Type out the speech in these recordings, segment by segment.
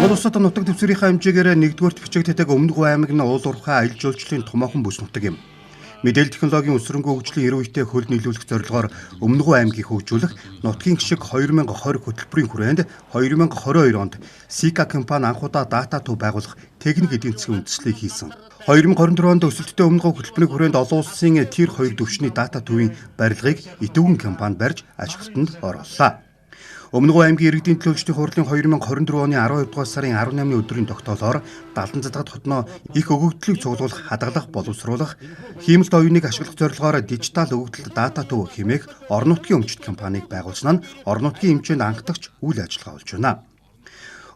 Монгол улсад нутаг дэвсгэрийнхээ хэмжээгээр 1-р бичигддэг Өмнөг аймаг нь уул уурхай аялал жуулчлалын томоохон бүс нутаг юм. Мэдээлэл технологийн өсрөнгөө хөгжлийн эрүү үетэй хөл нийлүүлэх зорилгоор Өмнөг аймгийг хөгжүүлэх нутгийн гишг 2020 хөтөлбөрийн хүрээнд 2022 онд Сика компани анх удаа дата төв байгуулах техник эдийн засгийн үндэслэлийг хийсэн. 2024 онд өсөлттэй Өмнөг хөтөлбөрийн хүрээнд олон улсын Тир 2 төвшний дата төвийн барилгыг Итүгэн компани барьж ажилтнанд орууллаа. Өмнөг аймгийн иргэдийн төлөвчдийн хурлын 2024 оны 12 дугаар сарын 18-ны өдрийн тогтоолоор Далдан задгад хотноо их өгөгдлийг цуглуулах, хадгалах, боловсруулах, хиймэлт оюуныг ашиглах зорилгоор дижитал өгөгдөлт дата төв хэмээх орон нутгийн өмчт компанийг байгуулсан нь орон нутгийн хэмжээнд анхдагч үйл ажиллагаа болж байна.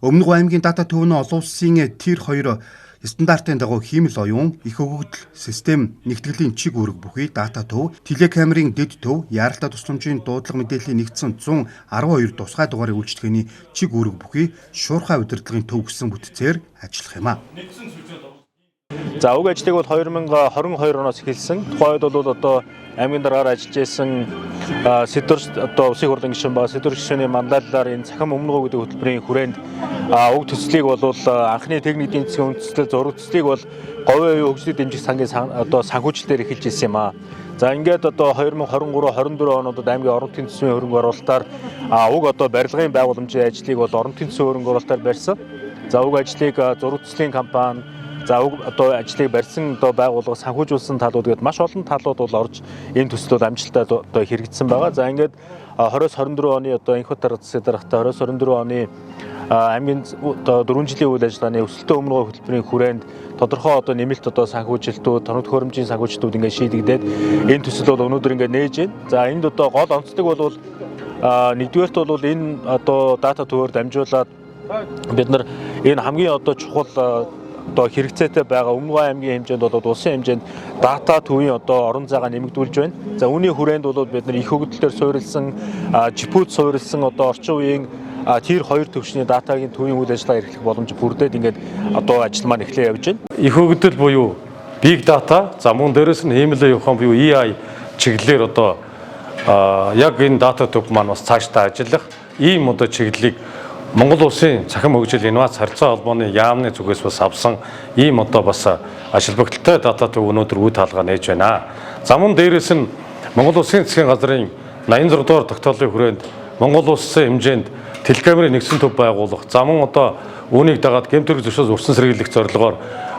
Өмнөг аймгийн дата төв нь олон улсын Тир 2 стандартын дагуу хиймэл оюун, их өгөгдөл систем нэгтгэлийн чиг үүрэг бүхий дата төв, телекамерын дэд төв, яаралтай тусламжийн дуудлага мэдээллийн нэгдсэн 112 тусгай дугаарыг үйлчлэгээний чиг үүрэг бүхий шуурхай удирдлагын төв гэсэн бүтцээр ажиллах юм а. За уг ажлыг бол 2022 оноос эхэлсэн. Тухайд бол одоо аймгийн дараагаар ажиллаж байсан Сэдвэр одоо улсын хурлын гишүүн ба Сэдвэр гишүүний мандааллаар энэ цахим өмнөгөө гэдэг хөтөлбөрийн хүрээнд уг төслийг бол анхны техник эдийн засгийн үндэслэл зураг төслийг бол говийн оюун хөгжлийн дэмжих сангийн одоо санхүүжилтээр эхэлж ирсэн юм а. За ингээд одоо 2023-24 онуудад аймгийн орон нутгийн төсвийн хөрөнгө оруулалтаар уг одоо барилгын байгууламжийн ажлыг бол орон нутгийн төсвийн хөрөнгө оруулалтаар барьсан. За уг ажлыг зураг төслийн компани одоо ажлыг барьсан одоо байгууллага санхүүжүүлсэн талууд гээд маш олон талууд бол орж энэ төслүүд амжилттай одоо хэрэгжсэн байгаа. За ингээд 2024 оны одоо энх утга засгийн даргатай 2024 оны аймгийн одоо 4 жилийн үйл ажиллагааны өсөлтөө өмнөгөө хөтөлбөрийн хүрээнд тодорхой одоо нэмэлт одоо санхүүжилтүүд, тоног төхөөрөмжийн санхүүжилтүүд ингээд шийдэгдээд энэ төсөл бол өнөөдөр ингээд нээж байна. За энд одоо гол онцлог бол нэгдүгээрт бол энэ одоо дата төвөөр дамжуулаад бид нар энэ хамгийн одоо чухал одоо хэрэгцээтэй байгаа Өмнөг аймгийн хэмжээнд бол улсын хэмжээнд дата төвийн одоо орон зайгаа нэмэгдүүлж байна. За үүний хүрээнд бол бид нар их хөгжлөөр суурилсан, жипүүд суурилсан одоо орчин үеийн Тир 2 төвшний датагийн төвийн үйл ажиллагаа эрхлэх боломж бүрдээд ингээд одоо ажил маань эхлээ явж байна. Их хөгжил буюу big data, за мөн дээрээс нь хиймэлээ явах буюу AI чиглэлээр одоо яг энэ дата төв маань бас цаашдаа ажиллах ийм одоо чиглэлийг Монгол улсын цахим хөгжил инновац харьцаа холбооны яамны зүгээс бас авсан ийм одоо бас ашиг багталтай дата төв өнөөдөр үе таалгаа нээж байна. За мөн дээрээс нь Монгол улсын засгийн газрын 86 дугаар тогтоолын хүрээнд Монгол улсын хэмжээнд телекамерын нэгдсэн төв байгуулах, за мөн одоо үүнийг дагаад гэмтэрэг зөвшөөс өрсөн сэргийлэх зорилгоор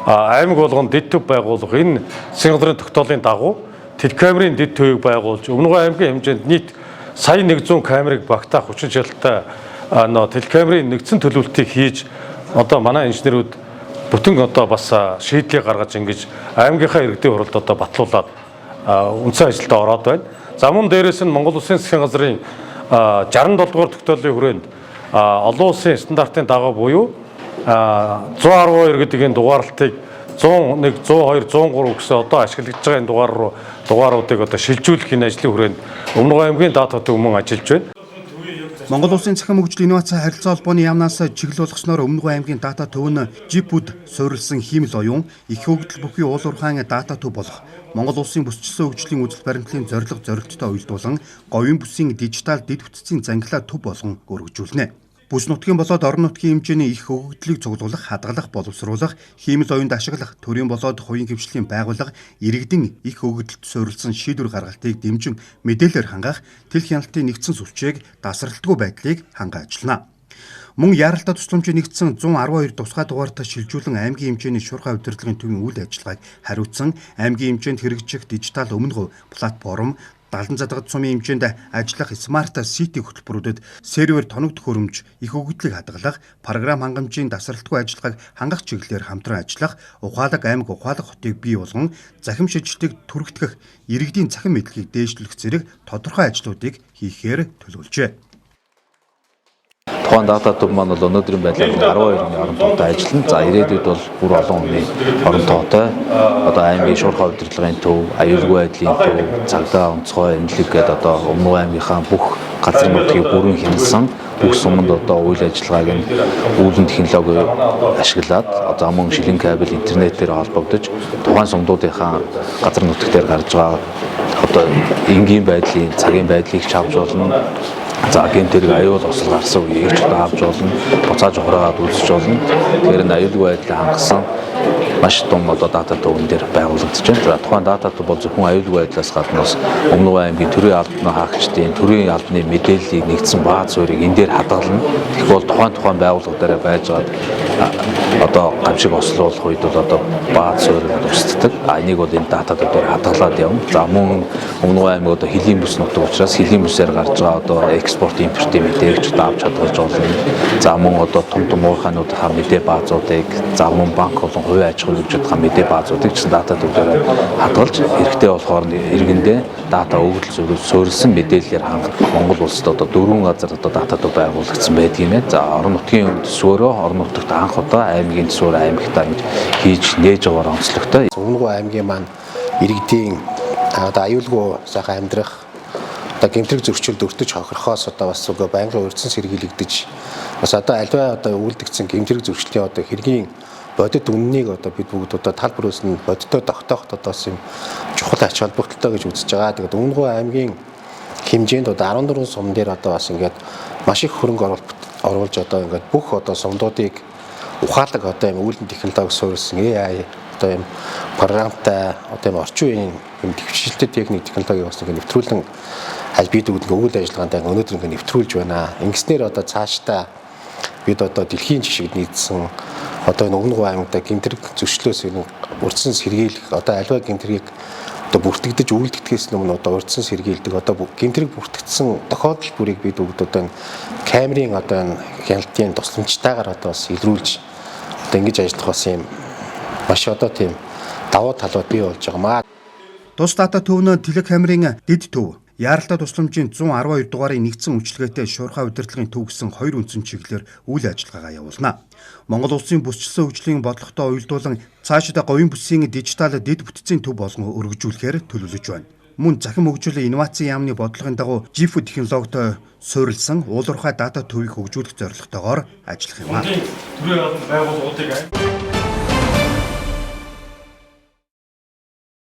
аймаг болгонд дэд төв байгуулах энэ засгийн газрын тогтоолын дагуу телекамерын дэд төвийг байгуулж Өмнөг аймгийн хэмжээнд нийт сая 100 камерыг багтаах хүчин чадалтай телекамерын нэгдсэн төлөвлөлтийг хийж одоо манай инженерүүд бүтэн одоо бас шийдлийг гаргаж ингэж аймгийнхаа иргэдийн хуралд одоо батлуулаад үндсэн ажилд ороод байна. За мөн дээрээс нь Монгол улсын засгийн газрын 67 дугаар тогтоолын хүрээнд олон улсын стандартын дагуу буюу 112 гэдэг энэ дугаарлалтыг 101, 102, 103 гэсэн одоо ашиглагдж байгаа энэ дугааруудыг одоо шилжүүлэх энэ ажлын хүрээнд Өмнөг аймгийн дата төв мөн ажиллаж байна. Монгол улсын цахим хөгжил инновац харилцаа холбооны яамнаас чиглэл болгосноор Өмнөг аймгийн дата төв нь жипүүд суурилсан хиймэл оюун, их хөгжил бүхий уул уурхайн дата төв болох Монгол улсын бүсчилсэн хөгжлийн үзэл баримтлалын зорилттой уялдуулан говийн бүсийн дижитал дэд бүтцийн зангилаа төв болгон өргөжүүлнэ. Бүс нутгийн болоод орон нутгийн хэмжээний их өгөгдлийг цуглуулах, хадгалах, боловсруулах, хиймэл оюунд ашиглах, төрийн болоод хувийн хвшлийн байгууллага, иргэдийн их өгөгдөлд суурилсан шийдвэр гаргалтыг дэмжин мэдээлэлээр хангах, тэл хяналтын нэгдсэн сүлжээг дасралтгүй байдлыг хангаж ажиллана. Мөн яаралтай тусламжийн нэгдсэн 112 тусгай дугаартай шилжүүлэн аймгийн хэмжээний шуурхай удирдлагын төвийн үйл ажиллагааг хариуцсан аймгийн хэмжээнд хэрэгжих дижитал Өмнөг платформ Далдан задгад сумын хэмжээнд ажиллах Smart City хөтөлбөрүүдэд сервер тоног төхөөрөмж, их өгөгдлийг хадгалах, програм хангамжийн дасралтгүй ажиллагааг хангах чиглэлээр хамтран ажиллах, ухаалаг аймаг ухаалаг хотыг бий болгон захим шилжилтийг түргтгэх, иргэдийн цахим мэдлэгийг дээшлүүлэх зэрэг тодорхой ажлуудыг хийхээр төлөвлөжээ. Тухайн дата төв маань бол өнөөдрийн байдлаар 12-ны орон тоотой ажиллана. За ирээдүйд бол бүр олон хүний орон тоотой одоо аймгийн шуурхай удирдлагын төв, аюулгүй байдлын төв, цагдаа онцгой эмнэлэг гэдэг одоо Өмнөг аймгийнхаа бүх газрын нутгийг бүрэн хянасан бүх суманд одоо үйл ажиллагааг нь үүлэн технологи ашиглаад одоо мөн шилэн кабель интернетээр холбогдож тухайн сумдуудынхаа газар нутаг дээр гарч байгаа одоо энгийн байдлын цагийн байдлыг чавж болно. За гэмтэрэг аюул осол гарсан үеийг ч авч болно, буцааж ухраад үүсэж болно. Тэгэхээр энэ аюулгүй байдлыг хангасан маш том одоо дата төвөн дээр байгуулагдаж байна. За тухайн дата төв бол зөвхөн аюулгүй байдлаас гаднаас Өмнөг аймгийн төрийн албаны хаагчдын төрийн албаны мэдээллийг нэгдсэн бааз суурийг энэ дээр хадгална. Тэгвэл тухайн байгууллага дээр байж байгаа одоо гамшиг ослуулах үед бол одоо бааз суурийг тусддаг. Энийг бол энэ дата төв дээр хадгалаад явна. За мөн Өмнөг аймаг одоо хөлийн бүс нутаг учраас хөлийн бүсээр гарч байгаа одоо экспорт импортын мэдээгч авч хадгалж болно. За мөн одоо том уурхайнуудынхаа мэдээ баазуудыг за мөн банк болон хувийн аж ахуйн хөгжлийн мэдээ баазуудыг ч дата төвлөрөөр хадгалж хэрэгтэй болохоор иргэндээ дата өгөгдөл суурилсан мэдээллээр хангах Монгол улсад одоо 4 газар одоо дата төв байгуулагдсан байдгийм ээ. За орон нутгийн төсвөөрөө орон нутагт анх удаа аймгийн төсвөр аймагтаа хийж нээж байгаагаар онцлогтой. Өмнөг аймгийн маань иргэдийн одоо аюулгүй сайхан амьдрах одоо гэмтрэг зөрчил өртөж хохирохоос одоо бас үгүй байнгын урьдчилан сэргийлэгдэж бас одоо альва одоо үйлдэгдсэн гэмтрэг зөрчлийн одоо хэргийн бодит үннийг одоо бид бүгд одоо тал бүрээс нь бодиттой тогтооход одоо бас юм чухал ач холбогдолтой гэж үзэж байгаа. Тэгээд Өмнөг аймгийн хэмжээнд одоо 14 сум дээр одоо бас ингээд маш их хөрөнгө оруулж одоо ингээд бүх одоо сумдуудыг ухаалаг одоо юм үүлэн технологи суурилсан AI одоо юм програмтай одоо юм орчин үеийн юм дэвшилтэй техник технологи бас ингээд нэвтрүүлэн аль бид үйл ажиллагаанд өнөөдөр ингээд нэвтрүүлж байна. Ингэснээр одоо цаашдаа бид одоо дэлхийн жишгд нийцсэн одоо энэ Өмнөг аймагта гэмтрэг зөрчлөөс урьдчилан сэргийлэх одоо альва гэмтрийг одоо бүртгэгдэж үйлдэгдгээс өмнө одоо урьдчилан сэргийлдэг одоо гэмтрэг бүртгэгдсэн тохиолдол бүрийг бид бүгд одоо камерын одоо энэ хяналтын тусламжтайгаар одоо бас илрүүлж одоо ингэж ажиллах бас юм маш одоо тийм давуу талууд бий болж байгаамаа. Тус дата төвнөө телекамерын дэд төв, яаралтай тусламжийн 112 дугаарын нэгдсэн үйлчилгээтэй шуурхай удирдлагын төв гэсэн хоёр үндсэн чиглэлээр үйл ажиллагаагаа явуулна. Монгол улсын бүсчилсэн хөгжлийн бодлоготой уялдуулан цаашдаа говийн бүсийн дижитал дэд бүтцийн төв болгон өргөжүүлэхээр төлөвлөж байна. Мөн захин хөгжлийн инновацийн яамны бодлогын дагуу GIF технологитой суурилсан уулуурхай дата төвийг хөгжүүлэх зорилготойгоор ажиллах юм аа.